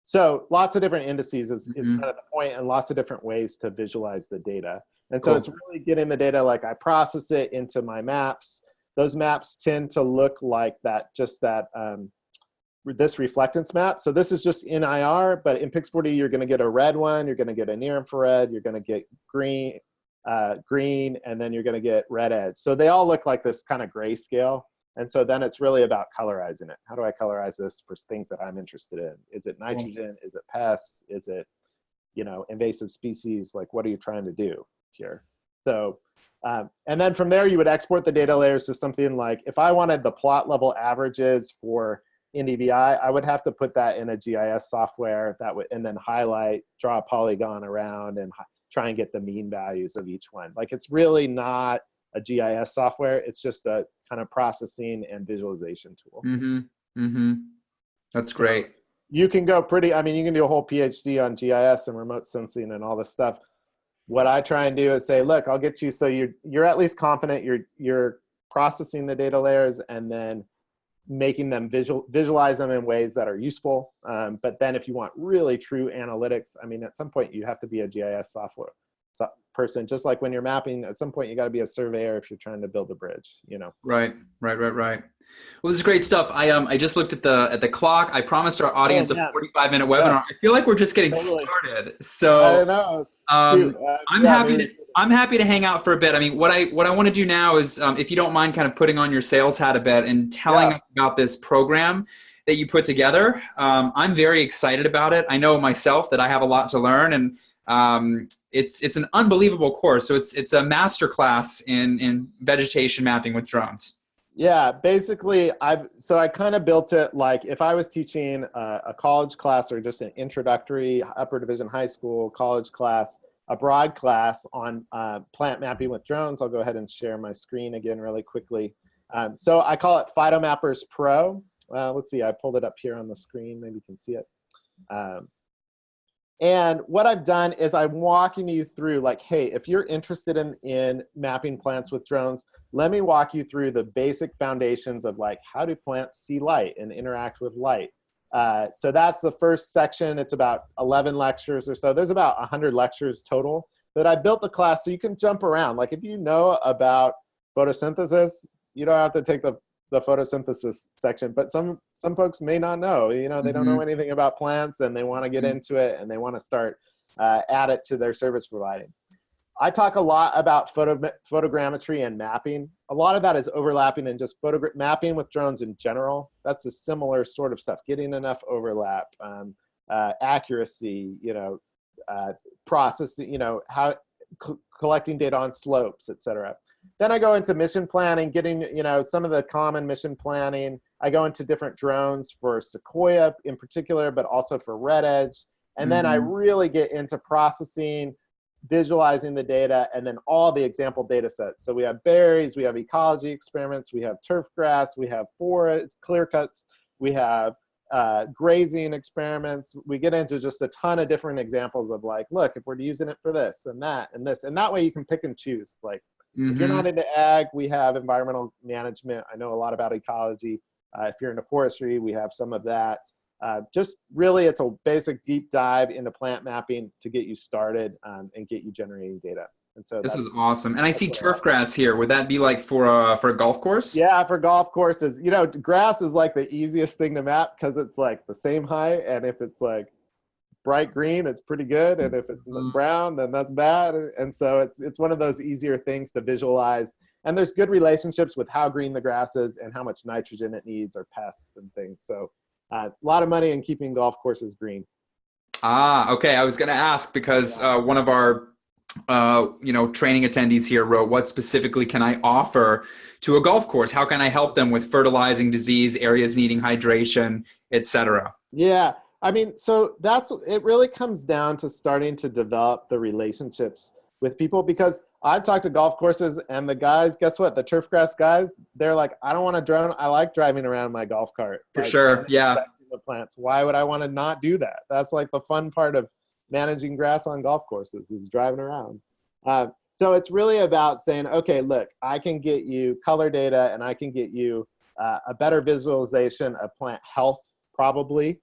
So lots of different indices is kind of the point, and lots of different ways to visualize the data. And so it's really getting the data, like I process it into my maps. Those maps tend to look like that, just that, this reflectance map. So this is just in IR, but in Pix4D, you're going to get a red one, you're going to get a near infrared, you're going to get green, and then you're going to get red edge. So they all look like this kind of grayscale. And so then it's really about colorizing it. How do I colorize this for things that I'm interested in? Is it nitrogen? Is it pests? Is it, invasive species? Like, what are you trying to do here? So, and then from there, you would export the data layers to something like, if I wanted the plot level averages for NDVI, I would have to put that in a GIS software and then highlight, draw a polygon around, and try and get the mean values of each one. Like, it's really not a GIS software. It's just a kind of processing and visualization tool. That's great. You can go you can do a whole PhD on GIS and remote sensing and all this stuff. What I try and do is say, look, I'll get you so you're at least confident you're processing the data layers and then making them visualize them in ways that are useful. But then if you want really true analytics, at some point you have to be a GIS software person. Just like when you're mapping, at some point you got to be a surveyor if you're trying to build a bridge. Right. Well, this is great stuff. I just looked at the clock. I promised our audience a 45-minute webinar. Yeah. I feel like we're just getting started. So I know. I'm happy to hang out for a bit. What I want to do now is, if you don't mind, kind of putting on your sales hat a bit and telling us about this program that you put together. I'm very excited about it. I know myself that I have a lot to learn, and it's an unbelievable course. So it's a masterclass in vegetation mapping with drones. Yeah, basically, I kind of built it like if I was teaching a college class or just an introductory upper division high school college class, a broad class on plant mapping with drones. I'll go ahead and share my screen again really quickly. So I call it Phytomappers Pro. Let's see, I pulled it up here on the screen. Maybe you can see it. And what I've done is I'm walking you through like, hey, if you're interested in mapping plants with drones, let me walk you through the basic foundations of like, how do plants see light and interact with light? So that's the first section. It's about 11 lectures or so. There's about 100 lectures total. But I built the class so you can jump around. Like if you know about photosynthesis, you don't have to take the photosynthesis section, but some folks may not know, they don't know anything about plants and they want to get into it and they want to start add it to their service providing. I talk a lot about photogrammetry and mapping. A lot of that is overlapping in just mapping with drones in general. That's a similar sort of stuff, getting enough overlap, accuracy, processing, how collecting data on slopes, et cetera. Then I go into mission planning, getting, some of the common mission planning. I go into different drones for Sequoia in particular, but also for Red Edge. And then I really get into processing, visualizing the data, and then all the example data sets. So we have berries, we have ecology experiments, we have turf grass, we have forest, clear cuts, we have grazing experiments. We get into just a ton of different examples of like, look, if we're using it for this and that and this, and that way you can pick and choose. Like, if you're not into ag, we have environmental management. I know a lot about ecology. If you're into forestry, we have some of that. Just really, it's a basic deep dive into plant mapping to get you started and get you generating data. And so this is awesome. And I see turf grass here. Would that be like for a golf course? Yeah, for golf courses. Grass is like the easiest thing to map because it's like the same height. And if it's like bright green, it's pretty good, and if it's brown, then that's bad. And so it's one of those easier things to visualize. And there's good relationships with how green the grass is and how much nitrogen it needs or pests and things. So a lot of money in keeping golf courses green. Okay. I was going to ask because one of our training attendees here wrote, what specifically can I offer to a golf course? How can I help them with fertilizing disease, areas needing hydration, etc.? Yeah. I mean, so it really comes down to starting to develop the relationships with people, because I've talked to golf courses and the guys, guess what? The turf grass guys, they're like, I don't want to drone. I like driving around my golf cart. For sure. Yeah. The plants. Why would I want to not do that? That's like the fun part of managing grass on golf courses is driving around. So it's really about saying, okay, look, I can get you color data and I can get you a better visualization of plant health, probably.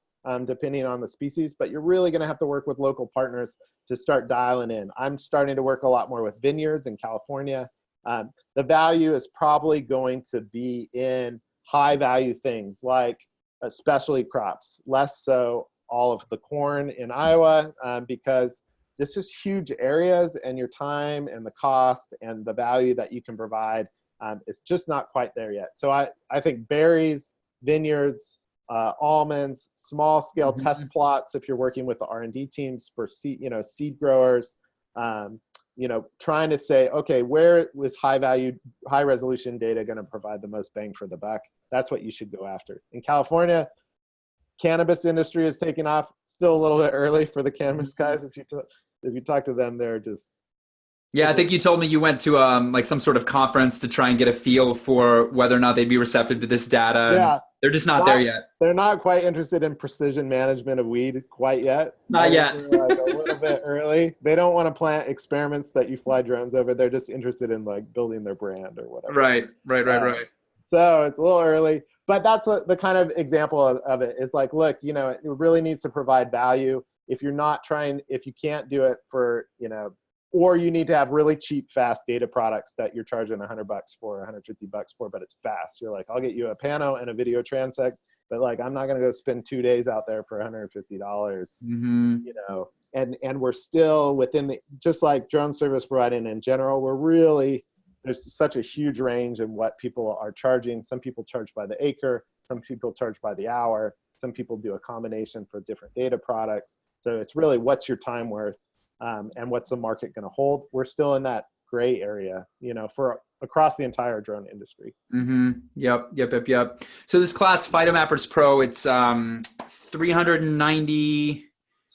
Depending on the species, but you're really going to have to work with local partners to start dialing in. I'm starting to work a lot more with vineyards in California. The value is probably going to be in high value things like specialty crops, less so all of the corn in Iowa, because it's just huge areas and your time and the cost and the value that you can provide is just not quite there yet. So I think berries, vineyards, almonds, small scale test plots if you're working with the R&D teams for seed growers, trying to say, okay, where was high resolution data going to provide the most bang for the buck? That's what you should go after. In California, cannabis industry is taking off. Still a little bit early for the cannabis guys. If you talk to them, they're just. Yeah, I think you told me you went to like some sort of conference to try and get a feel for whether or not they'd be receptive to this data. Yeah. They're just not there yet. They're not quite interested in precision management of weed quite yet. Not yet. Like a little bit early. They don't want to plant experiments that you fly drones over. They're just interested in like building their brand or whatever. Right. So it's a little early, but that's the kind of example of it is like, look, it really needs to provide value. If you can't do it for, or you need to have really cheap, fast data products that you're charging $100 for, $150 for, but it's fast. You're like, I'll get you a pano and a video transect, but like, I'm not going to go spend 2 days out there for $150, and we're still within just like drone service providing in general, there's such a huge range in what people are charging. Some people charge by the acre, some people charge by the hour, some people do a combination for different data products. So it's really what's your time worth. And what's the market going to hold? We're still in that gray area. For across the entire drone industry. Yep. So this class, Phytomappers Pro, it's $397.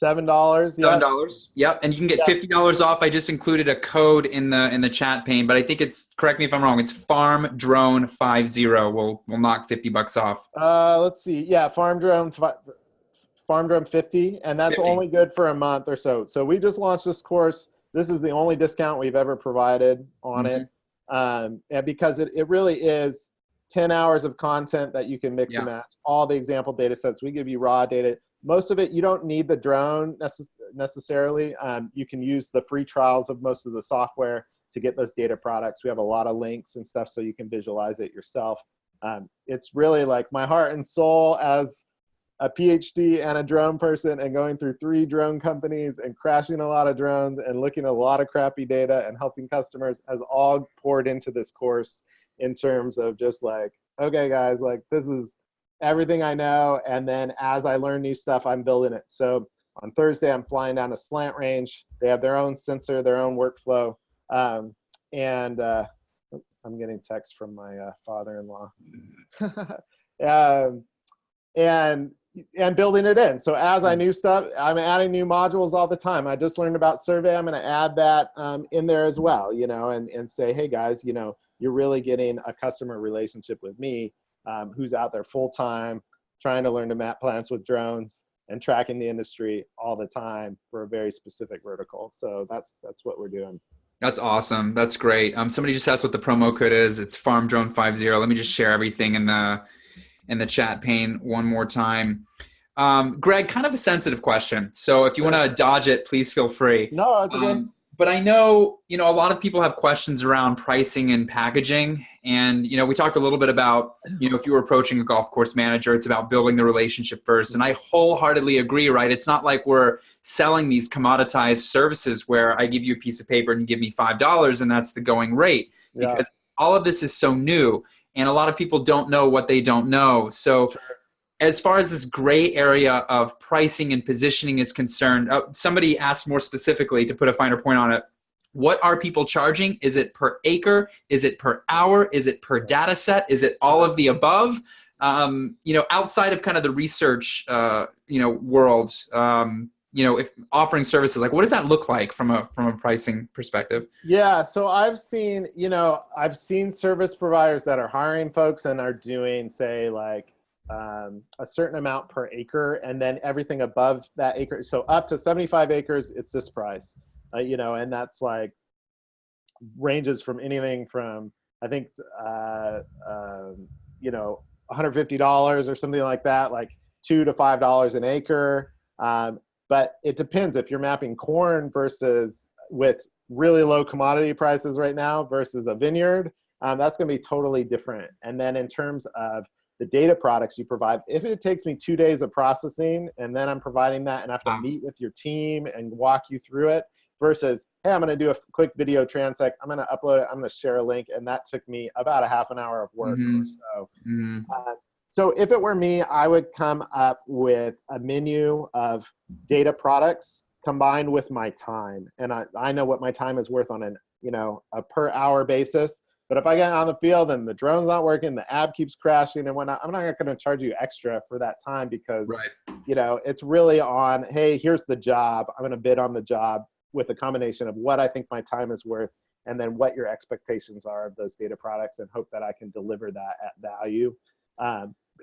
$7. Yep, and you can get $50 off. I just included a code in the chat pane, but I think it's, correct me if I'm wrong, it's Farm Drone 50. We'll knock $50 off. Let's see. Yeah, Farm Drone 50, and that's 50. only good for a month or so. So we just launched this course. This is the only discount we've ever provided on it, and because it really is 10 hours of content that you can mix and match all the example data sets. We give you raw data. Most of it, you don't need the drone necessarily. You can use the free trials of most of the software to get those data products. We have a lot of links and stuff so you can visualize it yourself. It's really like my heart and soul as a PhD and a drone person, and going through 3 drone companies and crashing a lot of drones and looking at a lot of crappy data and helping customers has all poured into this course in terms of just like, okay guys, like this is everything I know, and then as I learn new stuff, I'm building it. So on Thursday, I'm flying down to Slant Range. They have their own sensor, their own workflow, and I'm getting text from my father-in-law, and building it in. So as I knew stuff, I'm adding new modules all the time. I just learned about survey. I'm going to add that in there as well, you know, and say, hey guys, you know, you're really getting a customer relationship with me. Who's out there full time, trying to learn to map plants with drones and tracking the industry all the time for a very specific vertical. So that's what we're doing. That's awesome. That's great. Somebody just asked what the promo code is. It's Farm Drone 50. Let me just share everything in the chat pane one more time. Greg, kind of a sensitive question. So if you want to dodge it, please feel free. No, it's okay. But I know, you know, a lot of people have questions around pricing and packaging. And, you know, we talked a little bit about, you know, if you were approaching a golf course manager, it's about building the relationship first. And I wholeheartedly agree, right? It's not like we're selling these commoditized services where I give you a piece of paper and you give me $5 and that's the going rate. Because all of this is so new and a lot of people don't know what they don't know. So as far as this gray area of pricing and positioning is concerned, somebody asked more specifically to put a finer point on it. What are people charging? Is it per acre? Is it per hour? Is it per data set? Is it all of the above? You know, outside of kind of the research, you know, world, you know, if offering services, like what does that look like from a pricing perspective? Yeah, so I've seen service providers that are hiring folks and are doing, say, like a certain amount per acre, and then everything above that acre. So up to 75 acres, it's this price, you know, and that's like ranges from anything from, I think, you know, $150 or something like that, like $2 to $5 an acre. But it depends if you're mapping corn versus with really low commodity prices right now versus a vineyard, that's going to be totally different. And then in terms of the data products you provide, if it takes me 2 days of processing and then I'm providing that and I have to meet with your team and walk you through it versus, hey, I'm going to do a quick video transect, I'm going to upload it, I'm going to share a link, and that took me about a half an hour of work or so. So if it were me, I would come up with a menu of data products combined with my time. And I know what my time is worth on a per hour basis. But if I get on the field and the drone's not working, the app keeps crashing and whatnot, I'm not going to charge you extra for that time because, you know, it's really on, hey, here's the job. I'm going to bid on the job with a combination of what I think my time is worth and then what your expectations are of those data products, and hope that I can deliver that at value.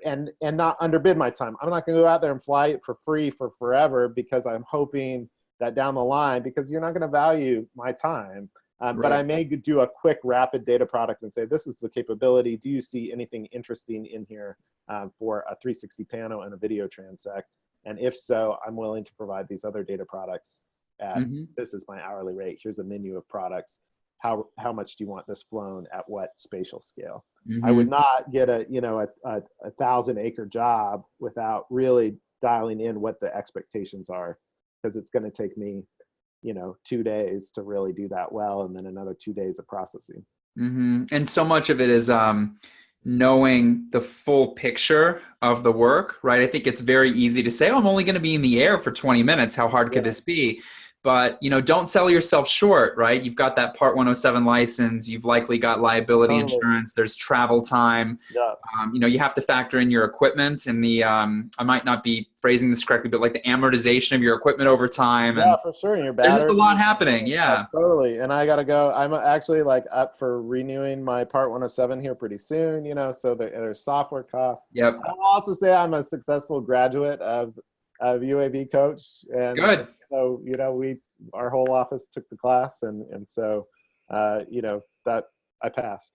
And not underbid my time. I'm not going to go out there and fly it for free for forever because I'm hoping that down the line, because you're not going to value my time. But I may do a quick rapid data product and say, this is the capability. Do you see anything interesting in here for a 360 pano and a video transect? And if so, I'm willing to provide these other data products at, this is my hourly rate. Here's a menu of products. How much do you want this flown at what spatial scale? I would not get a 1,000-acre job without really dialing in what the expectations are, because it's going to take me 2 days to really do that well, and then another 2 days of processing. And so much of it is knowing the full picture of the work, right? I think it's very easy to say, oh, I'm only going to be in the air for 20 minutes. How hard could this be? But, don't sell yourself short, right? You've got that Part 107 license. You've likely got liability Totally. insurance. There's travel time. Yeah. You have to factor in your equipment and I might not be phrasing this correctly, but like the amortization of your equipment over time. Yeah, And for sure. And your there's just a battery. lot happening. Yeah. Totally. And I got to go. I'm actually like up for renewing my Part 107 here pretty soon, so there's software costs. Yep. I'll also say I'm a successful graduate of UAV coach. And Good. so, our whole office took the class. And so, that I passed.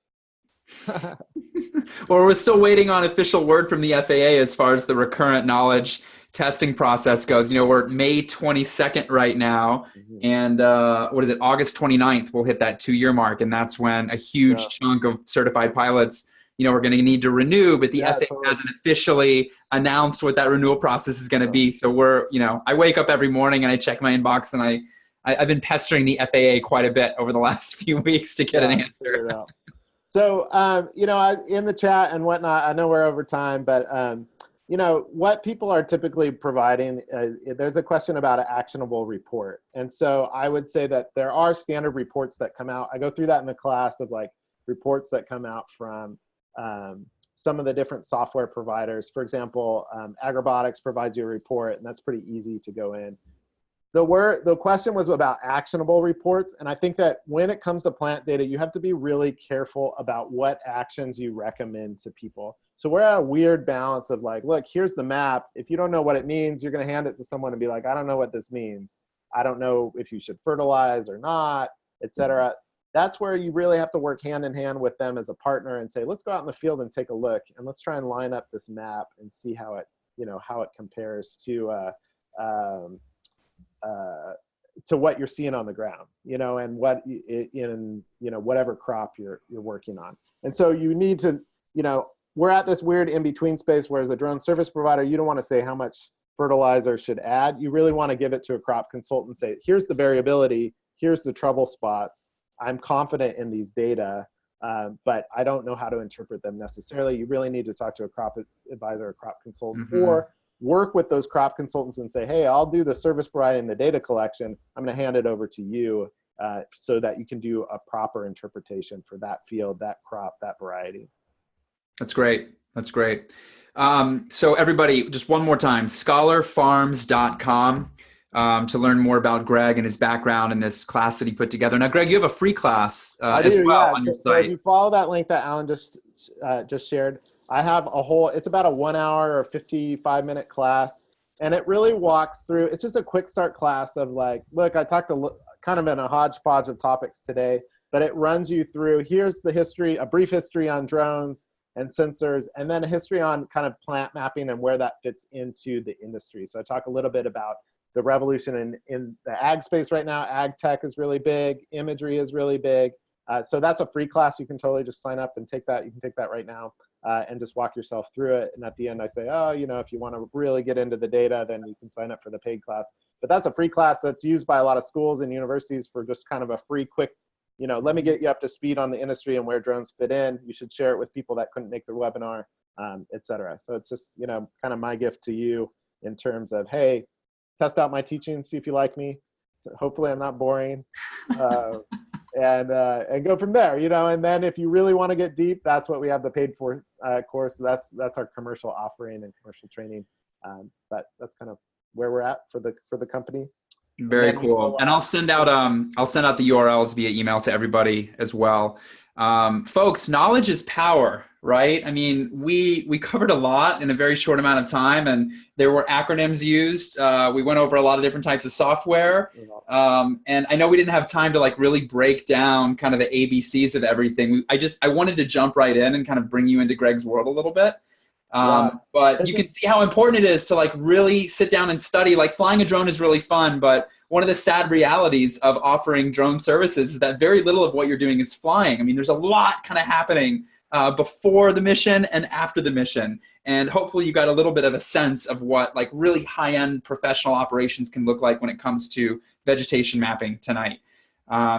Well, we're still waiting on official word from the FAA as far as the recurrent knowledge testing process goes. We're at May 22nd right now. And August 29th, we'll hit that 2-year mark. And that's when a huge chunk of certified pilots, we're going to need to renew. But the FAA hasn't officially announced what that renewal process is going to be. So I wake up every morning and I check my inbox, and I've been pestering the FAA quite a bit over the last few weeks to get an answer. So, in the chat and whatnot, I know we're over time, but, what people are typically providing, there's a question about an actionable report. And so I would say that there are standard reports that come out. I go through that in the class of like reports that come out from some of the different software providers. For example, Agrobotics provides you a report, and that's pretty easy to go in. The question was about actionable reports. And I think that when it comes to plant data, you have to be really careful about what actions you recommend to people. So we're at a weird balance of like, look, here's the map. If you don't know what it means, you're going to hand it to someone and be like, I don't know what this means. I don't know if you should fertilize or not, et cetera. That's where you really have to work hand in hand with them as a partner and say, let's go out in the field and take a look, and let's try and line up this map and see how it compares to what you're seeing on the ground, and what in whatever crop you're working on. And so you need to, we're at this weird in-between space, whereas a drone service provider, you don't want to say how much fertilizer should add. You really want to give it to a crop consultant, say, here's the variability, here's the trouble spots. I'm confident in these data, but I don't know how to interpret them necessarily. You really need to talk to a crop advisor, a crop consultant, or work with those crop consultants and say, hey, I'll do the service providing the data collection. I'm going to hand it over to you so that you can do a proper interpretation for that field, that crop, that variety. That's great. That's great. So everybody, just one more time, scholarfarms.com to learn more about Greg and his background and this class that he put together. Now, Greg, you have a free class as well on your site. So if you follow that link that Alan just shared, I have it's about a 1 hour or 55-minute class, and it really walks through, it's just a quick start class of like, look, I talked kind of in a hodgepodge of topics today, but it runs you through, here's the history, a brief history on drones and sensors, and then a history on kind of plant mapping and where that fits into the industry. So I talk a little bit about the revolution in the ag space right now. Ag tech is really big, imagery is really big. So that's a free class. You can totally just sign up and take that. You can take that right now and just walk yourself through it. And at the end, I say, oh, if you want to really get into the data, then you can sign up for the paid class. But that's a free class that's used by a lot of schools and universities for just kind of a free, quick, let me get you up to speed on the industry and where drones fit in. You should share it with people that couldn't make the webinar, et cetera. So it's just, kind of my gift to you in terms of, hey, test out my teaching, see if you like me. Hopefully I'm not boring. And go from there, and then if you really want to get deep, that's what we have the paid for course. That's our commercial offering and commercial training. But that's kind of where we're at for the company. Very cool. And I'll send out the URLs via email to everybody as well. Folks, knowledge is power, right? I mean, we covered a lot in a very short amount of time, and there were acronyms used. We went over a lot of different types of software. And I know we didn't have time to like really break down kind of the ABCs of everything. I wanted to jump right in and kind of bring you into Greg's world a little bit. But you can see how important it is to like really sit down and study. Like flying a drone is really fun, but one of the sad realities of offering drone services is that very little of what you're doing is flying. I mean, there's a lot kind of happening before the mission and after the mission. And hopefully you got a little bit of a sense of what like really high-end professional operations can look like when it comes to vegetation mapping tonight.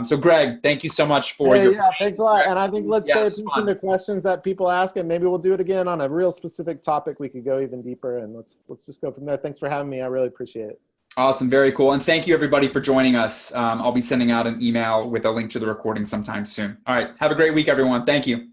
So Greg, thank you so much for thanks a lot. And I think let's pay attention to questions that people ask, and maybe we'll do it again on a real specific topic. We could go even deeper, and let's just go from there. Thanks for having me. I really appreciate it. Awesome. Very cool. And thank you everybody for joining us. I'll be sending out an email with a link to the recording sometime soon. All right. Have a great week, everyone. Thank you.